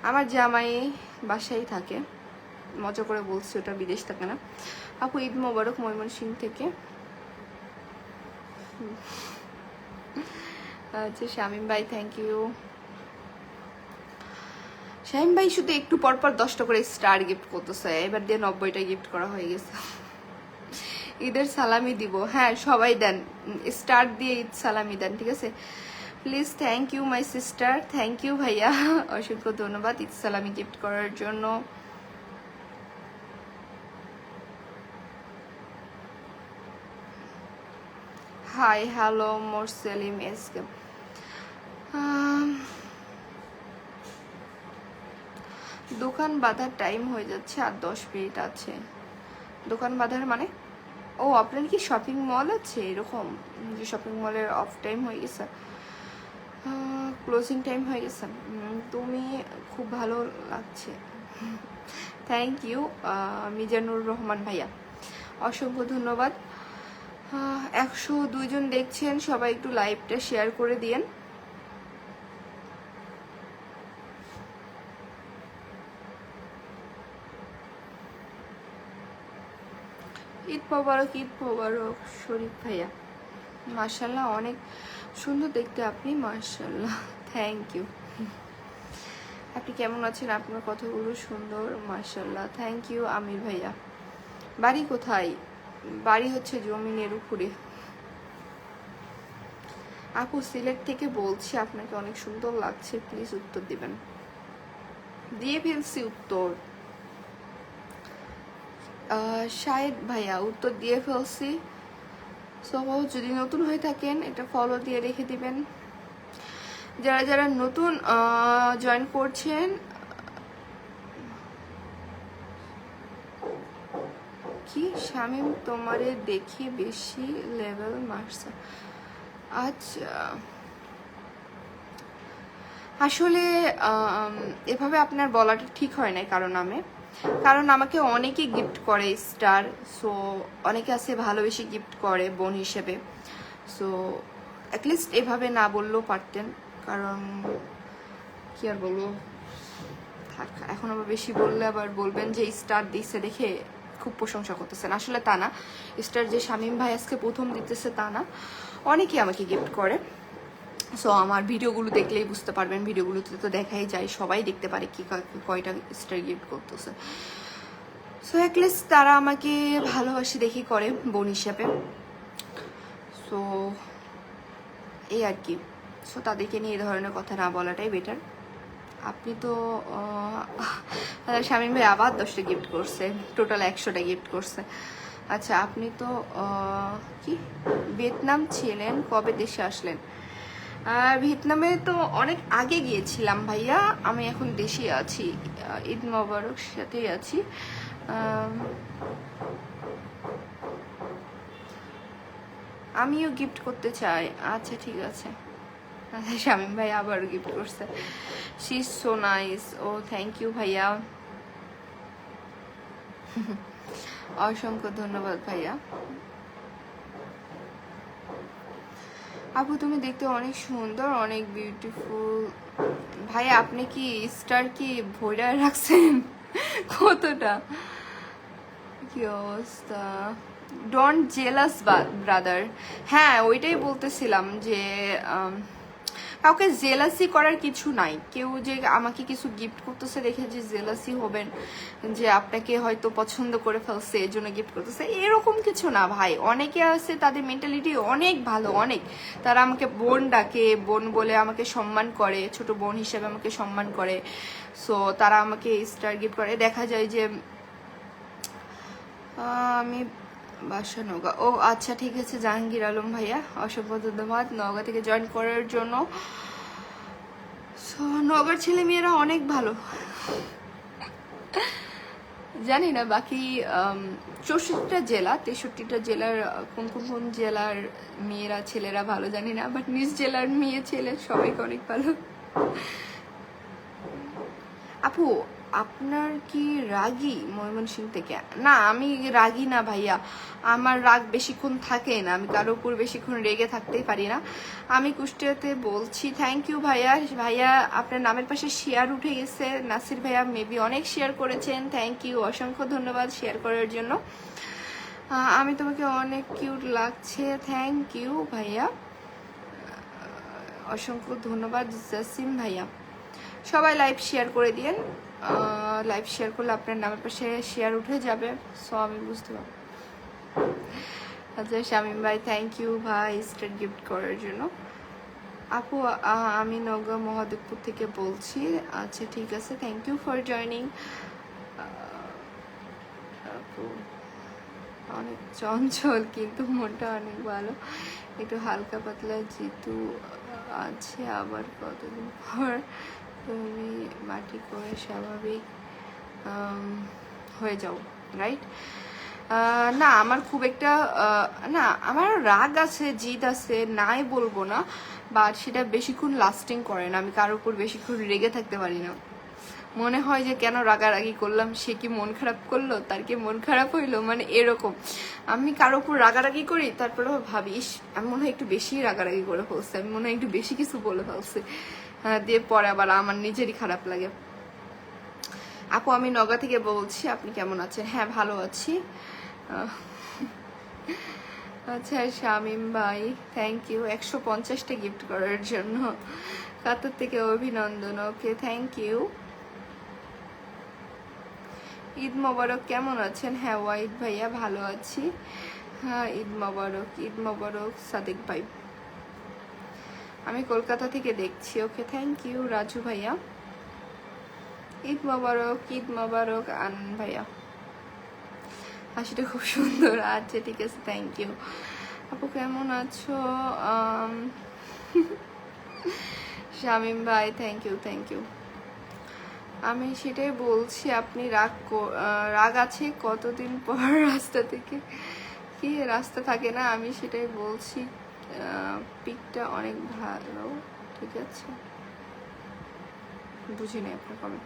আমার জামাই বাসায় থাকে, মজা করে বলছি, ওটা বিদেশ থাকে না। আপু ঈদ মোবারক ময়মনসিংহ থেকে। আচ্ছা শামীম ভাই থ্যাংক ইউ। শামীম ভাই শুধু একটু পরপর 10টা করে স্টার গিফট করতেছে, এবার দিয়ে 90টা গিফট করা হয়ে গেছে। ঈদের সালামি দিব, হ্যাঁ সবাই দেন, স্টার দিয়ে ঈদ সালামি দেন, ঠিক আছে please. Thank you my sister, thank you ভাইয়া, অসংখ্য ধন্যবাদ ঈদ সালামি গিফট করার জন্য। Hi hello Morselim S K. দোকান বাঁধার টাইম হয়ে যাচ্ছে, আর 10 মিনিট আছে। দোকান বাঁধার মানে? ও আপনার কি শপিং মল আছে এরকম, যে শপিং মলের অফ টাইম হয়ে গেছে, ক্লোজিং টাইম হয়ে গেছে? তুমি খুব ভালো লাগছে, থ্যাংক ইউ মিজানুর রহমান ভাইয়া, অসংখ্য ধন্যবাদ। 102 জন দেখছেন, সবাই একটু লাইভটা শেয়ার করে দিয়েন। ঈদ মোবারক, ঈদ মোবারক শরীফ ভাইয়া। মাশাল্লাহ অনেক সুন্দর দেখতে আপনি, মাশাল্লাহ, থ্যাংক ইউ। আপনি কেমন আছেন? আপনার কথাগুলো সুন্দর, মাশাল্লাহ, থ্যাংক ইউ আমির ভাইয়া। বাড়ি কোথায়? বাড়ি হচ্ছে জমিনের উপরে। আপু সিলেট থেকে বলছি, আপনাকে অনেক সুন্দর লাগছে, প্লিজ উত্তর দিবেন। দিয়ে ফেলছি উত্তর, শাহেদ ভাইয়া উত্তর দিয়ে ফেলছি। সো যদি নতুন হয়ে থাকেন এটা ফলো দিয়ে রেখে দিবেন। যারা যারা নতুন জয়েন করছেন, কি শামিম তোমারে দেখি বেশি লেভেল মারছে। আচ্ছা, আসলে এভাবে আপনার বলাটা ঠিক হয় না কারণ আমাকে অনেকে গিফট করে স্টার, সো অনেকে আছে ভালোবেসে গিফট করে বোন হিসেবে। সো অ্যাটলিস্ট এভাবে না বললেও পারতেন, কারণ কি আর বলবো, থাক, এখন আবার বেশি বললে আবার বলবেন যে স্টার দিচ্ছে দেখে খুব প্রশংসা করতেছেন। আসলে তা না, স্টার যে শামিম ভাই আজকে প্রথম দিতেছে তা না, অনেকে আমাকে গিফট করে। সো আমার ভিডিওগুলো দেখলেই বুঝতে পারবেন, ভিডিওগুলোতে তো দেখাই যায়, সবাই দেখতে পারে কি কয়টা স্টার গিফট করতেছে। সো অ্যাটলিস্ট তারা আমাকে ভালোবাসি দেখি করে বোন হিসাবে। সো এই আর কি। সো তাদেরকে নিয়ে এই ধরনের কথা না বলাটাই বেটার। আপনি তো শামিম ভাই আবার 10টা গিফট করছে, টোটাল 100টা গিফট করছে। আচ্ছা, আপনি তো কি ভিয়েতনাম ছিলেন, কবে দেশে আসলেন? ভিয়েতনামে তো অনেক আগে গিয়েছিলাম ভাইয়া, আমি এখন দেশে আছি, ঈদ মোবারক সাথেই আছি। আমিও গিফট করতে চাই। আচ্ছা ঠিক আছে। শামিম ভাই আবারও গিফট করছে। She is so nice. ও থ্যাংক ইউ ভাইয়া, অসংখ্য ধন্যবাদ ভাইয়া। আপু তুমি দেখতে অনেক সুন্দর, অনেক বিউটিফুল। ভাইয়া আপনি কি স্টার কি ভরে রাখছেন? কতটা? কি অবস্থা? Don't jealous brother. হ্যাঁ, ওইটাই বলতেছিলাম যে কাউকে জেলাসি করার কিছু নাই। কেউ যে আমাকে কিছু গিফট করতেছে দেখে যে জেলাসি হবেন, যে আপনাকে হয়তো পছন্দ করে ফেলছে এই জন্য গিফট করতেছে, এরকম কিছু না ভাই। অনেকে আছে তাদের মেন্টালিটি অনেক ভালো, অনেক, তারা আমাকে বোন ডাকে, বোন বলে আমাকে সম্মান করে, ছোট বোন হিসেবে আমাকে সম্মান করে। সো তারা আমাকে স্টার গিফট করে। দেখা যায় যে আমি বাসা নওগাঁ। ও আচ্ছা ঠিক আছে, জাহাঙ্গীর আলম ভাইয়া অসংখ্য ধন্যবাদ নওগাঁ থেকে জয়েন করার জন্য। সো নওগাঁর ছেলে মেয়েরা অনেক ভালো, জানি না বাকি 64টা জেলা, 63টা জেলার কোন কোন কোন জেলার মেয়েরা ছেলেরা ভালো জানি না, বাট নিজ জেলার মেয়ে ছেলে সবাইকে অনেক ভালো। আপু আপনার কি রাগী ময়মনসিংহ থেকে? না, আমি রাগী না ভাইয়া, আমার রাগ বেশিক্ষণ থাকে না, আমি কারোর উপর বেশিক্ষণ রেগে থাকতেই পারি না। আমি কুষ্টিয়াতে বলছি। থ্যাংক ইউ ভাইয়া। ভাইয়া আপনার নামের পাশে শেয়ার উঠে গেছে, নাসির ভাইয়া মেবি অনেক শেয়ার করেছেন, থ্যাংক ইউ, অসংখ্য ধন্যবাদ শেয়ার করার জন্য। আমি তোমাকে অনেক কিউট লাগছে, থ্যাংক ইউ ভাইয়া, অসংখ্য ধন্যবাদ জাসিম ভাইয়া। সবাই লাইভ শেয়ার করে দিন, লাইভ শেয়ার করলে আপনার নামের পাশে শেয়ার উঠে যাবে। সো আমি বুঝতে পারবো। আচ্ছা শামিম ভাই থ্যাংক ইউ ভাই স্টার গিফট করার জন্য। আপু আমি নওগাঁ মহাদেবপুর থেকে বলছি। আচ্ছা ঠিক আছে, থ্যাংক ইউ ফর জয়নিং। আপু অনেক চঞ্চল কিন্তু মনটা অনেক ভালো, একটু হালকা পাতলা জিতু আছে, আবার কতদিন পর তুমি মাটি করে স্বাভাবিক হয়ে যাও, রাইট? না আমার খুব একটা না, আমার রাগ আছে, জিদ আছে, নাই বলবো না, বাট সেটা বেশিক্ষণ লাস্টিং করে না। আমি কারোর উপর বেশিক্ষণ রেগে থাকতে পারি না। মনে হয় যে কেন রাগারাগি করলাম, সে কি মন খারাপ করলো, তার কি মন খারাপ হইলো, মানে এরকম। আমি কারোর উপর রাগারাগি করি, তারপরে ভাবিস আমি মনে হয় একটু বেশি রাগারাগি করে ফেলছি, আমি মনে হয় একটু বেশি কিছু বলে ফেলছি, দিয়ে পরে আবার আমার নিজেরই খারাপ লাগে। আপু আমি নওগাঁ থেকে বলছি, আপনি কেমন আছেন? হ্যাঁ ভালো আছি। আচ্ছা শামিম ভাই থ্যাংক ইউ 150টা গিফট করার জন্য, কাতার থেকে অভিনন্দন। Okay thank you. Eid Mubarak, কেমন আছেন? হ্যাঁ ওয়াইদ ভাইয়া ভালো আছি। হ্যাঁ ঈদ মোবারক, ঈদ মোবারক সাদিক ভাই, আমি কলকাতা থেকে দেখছি। ওকে থ্যাংক ইউ রাজু ভাইয়া, ঈদ মোবারক, ঈদ মোবারক আনন্দ ভাইয়া, হাসিটা খুব সুন্দর। আচ্ছা ঠিক আছে থ্যাংক ইউ। আপু কেমন আছো? শামিম ভাই থ্যাংক ইউ থ্যাংক ইউ। আমি সেটাই বলছি, আপনি রাগ আছে কতদিন পর রাস্তা থেকে, কি রাস্তা থাকে না, আমি সেটাই বলছি। পিকটা অনেক ভালো, ঠিক আছে বুঝিনি আপনার কমেন্ট।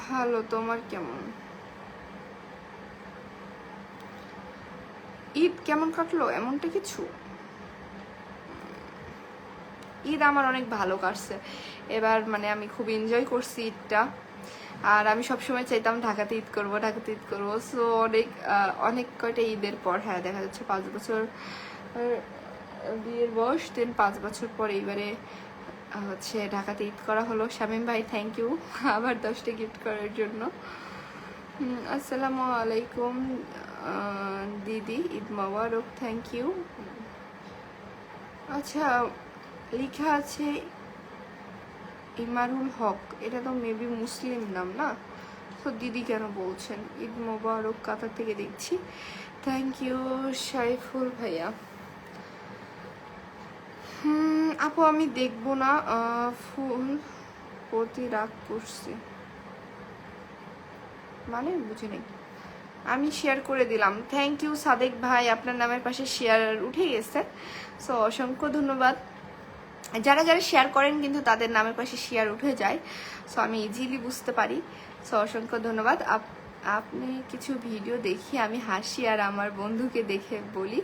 ভালো, তোমার কেমন? ঈদ কেমন কাটলো এমনটা কিছু? ঈদ আমার অনেক ভালো কাটছে এবার, মানে আমি খুব এনজয় করছি ঈদটা। আর আমি সবসময় চাইতাম ঢাকাতে ঈদ করবো, ঢাকাতে ঈদ করবো। সো অনেক কয়টা ঈদের পর, হ্যাঁ দেখা যাচ্ছে 5 বছর বিয়ের বয়স, দেন 5 বছর পর এইবারে হচ্ছে ঢাকাতে ঈদ করা হলো। শামীম ভাই থ্যাংক ইউ আবার 10টা গিফট করার জন্য। আসসালামু আলাইকুম দিদি, ঈদ মোবারক, থ্যাংক ইউ। আচ্ছা লেখা আছে ইমারুল হক, এটা তো মেবি মুসলিম নাম না, তো দিদি কেন বলছেন? ঈদ মোবারক, কাতার থেকে দেখছি, থ্যাংক ইউ সাইফুল ভাইয়া। আপু আমি দেখবো না, ফুল প্রতি রাগ করছি মানে বুঝে নেই। আমি শেয়ার করে দিলাম, থ্যাংক ইউ সাদেক ভাই, আপনার নামের পাশে শেয়ার উঠে গেছে, সো অসংখ্য ধন্যবাদ। যারা যারা শেয়ার করেন কিন্তু তাদের নামের পাশে শেয়ার উঠে যায়, সো আমি ইজিলি বুঝতে পারি, সো অসংখ্য ধন্যবাদ। আপনি কিছু ভিডিও দেখি আমি হাসি আর আমার বন্ধুকে দেখে বলি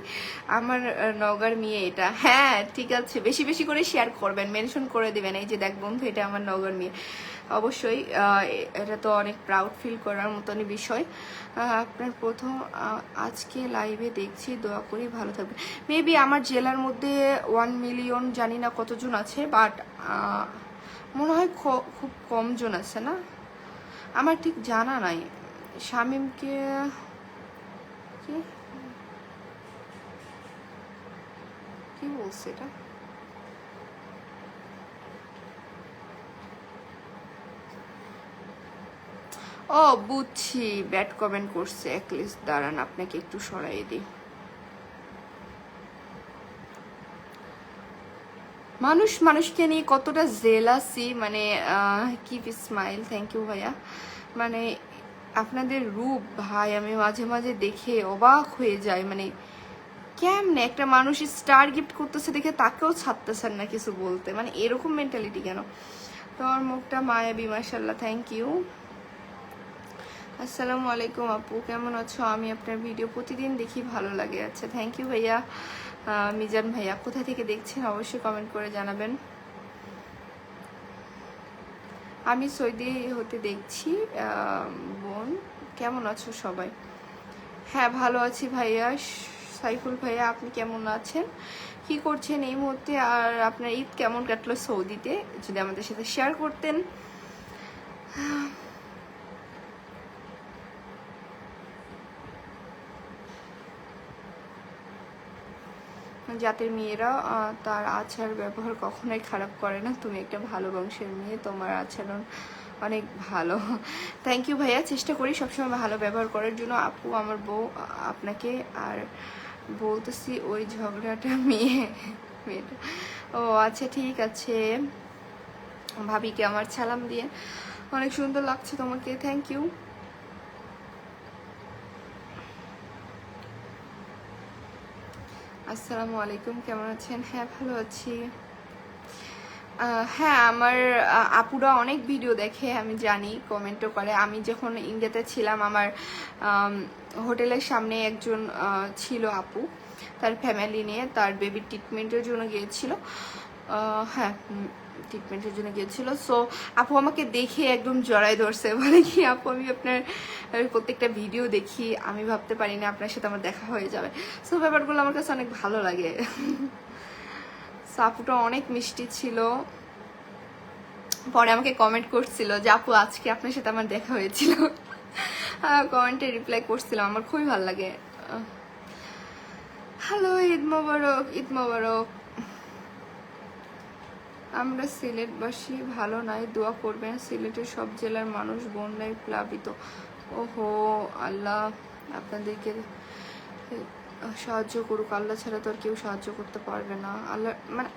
আমার নওগাঁর মেয়ে এটা। হ্যাঁ ঠিক আছে, বেশি বেশি করে শেয়ার করবেন, মেনশন করে দিবেন, এই যে দেখ বন্ধু এটা আমার নওগাঁর মেয়ে। অবশ্যই এটা তো অনেক প্রাউড ফিল করার মতনই বিষয়। আপনার প্রথম আজকে লাইভে দেখছি, দোয়া করি ভালো থাকবে। মেবি আমার জেলার মধ্যে 1 মিলিয়ন জানি না কতজন আছে, বাট মনে হয় খুব কম জন আছে না, আমার ঠিক জানা নাই। শামীমকে কি বলছে এটা? ও বুঝছি, ব্যাড কমেন্ট করছে একলিস্ট, দাঁড়ান আপনাকে একটু সরাই দিই। মানুষকে নিয়ে কতটা জেলাসি, মানে কিপ স্মাইল, থ্যাংক ইউ ভাইয়া। মানে আপনাদের রূপ ভাই আমি মাঝে মাঝে দেখে অবাক হয়ে যাই, মানে কেমনে একটা মানুষ স্টার গিফট করতেছে দেখে তাকেও ছাড়তেছেন না কিছু বলতে, মানে এরকম মেন্টালিটি কেন? তোমার মুখটা মায়াবী মাশাআল্লাহ, থ্যাংক ইউ। আসসালামু আলাইকুম আপু, কেমন আছো? আমি আপনার ভিডিও প্রতিদিন দেখি, ভালো লাগে। আচ্ছা থ্যাংক ইউ ভাইয়া। মিজান ভাইয়া কোথা থেকে দেখছেন অবশ্যই কমেন্ট করে জানাবেন। আমি সৌদি হতে দেখছি। বোন কেমন আছো সবাই? হ্যাঁ ভালো আছি ভাইয়া। সাইফুল ভাইয়া আপনি কেমন আছেন, কি করছেন এই মুহূর্তে, আর আপনার ঈদ কেমন কাটলো সৌদিতে, যদি আমাদের সাথে শেয়ার করতেন। জাতের মেয়েরা তার আচার ব্যবহার কখনোই খারাপ করে না, তুমি একটা ভালো বংশের মেয়ে, তোমার আচরণ অনেক ভালো। থ্যাংক ইউ ভাইয়া, চেষ্টা করি সবসময় ভালো ব্যবহার করার জন্য। আপু আমার বউ আপনাকে আর বলতেছি ওই ঝগড়াটা মেয়েটা। ও আচ্ছা ঠিক আছে, ভাবিকে আমার সালাম দিয়ে, অনেক সুন্দর লাগছে তোমাকে, থ্যাংক ইউ। আসসালামু আলাইকুম, কেমন আছেন? হ্যাঁ ভালো আছি। হ্যাঁ আমার আপুরা অনেক ভিডিও দেখে, আমি জানি, কমেন্টও করে। আমি যখন ইন্ডিয়াতে ছিলাম আমার হোটেলের সামনে একজন ছিল আপু, তার ফ্যামিলি নিয়ে তার বেবির ট্রিটমেন্টের জন্য গিয়েছিল। হ্যাঁ ট্রিটমেন্টের জন্য গিয়েছিল। সো আপু আমাকে দেখে একদম জড়াই ধরছে, বলে কি আপু আমি আপনার প্রত্যেকটা ভিডিও দেখি, আমি ভাবতে পারি না আপনার সাথে আমার দেখা হয়ে যাবে। সো ব্যাপারগুলো আমার কাছে অনেক ভালো লাগে। আপুটা অনেক মিষ্টি ছিল, পরে আমাকে কমেন্ট করছিল যে আপু আজকে আপনার সাথে আমার দেখা হয়েছিল, কমেন্টে রিপ্লাই করছিলাম, আমার খুবই ভালো লাগে। হ্যালো ঈদ মোবারক, ঈদ মোবারক। আমরা সিলেটবাসী ভালো নাই, দোয়া করবেন, সিলেটের সব জেলার মানুষ বন্যায় প্লাবিত। ওহো আল্লাহ আপনাদেরকে সাহায্য করুক, আল্লাহ ছাড়া তো আর কেউ সাহায্য করতে পারবে না। আল্লাহ মানে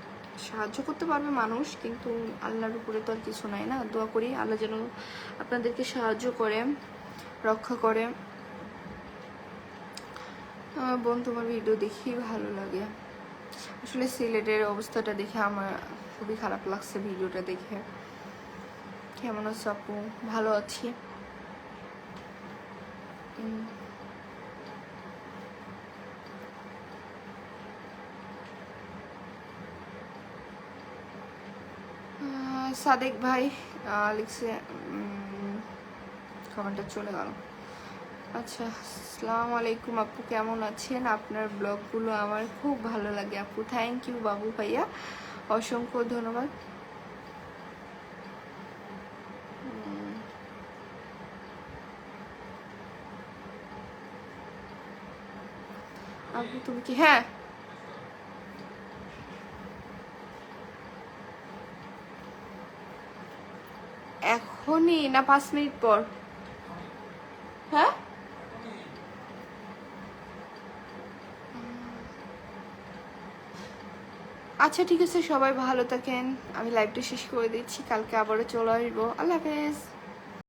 সাহায্য করতে পারবে মানুষ, কিন্তু আল্লাহর উপরে তো আর কিছু নাই না। দোয়া করি আল্লাহ যেন আপনাদেরকে সাহায্য করে, রক্ষা করে। বোন তোমার ভিডিও দেখি ভালো লাগে। আসলে সিলেটের অবস্থাটা দেখে আমার খুবই খারাপ লাগছে ভিডিওটা দেখে। কেমন আছো আপু? ভালো আছি। সাদেক ভাই লিখছে, কমেন্টটা চলে গেল। আচ্ছা, আসসালামু আলাইকুম আপু, কেমন আছেন? আপনার ব্লগগুলো আমার খুব ভালো লাগে আপু। থ্যাংক ইউ বাবু ভাইয়া, অসংখ্য ধন্যবাদ। আপু তুমি কি, হ্যাঁ এখনই না 5 মিনিট পর? হ্যাঁ আচ্ছা ঠিক আছে, সবাই ভালো থাকেন। আমি লাইভটা শেষ করে দিচ্ছি, কালকে আবারও চলে আসবো। আল্লাহ হাফেজ।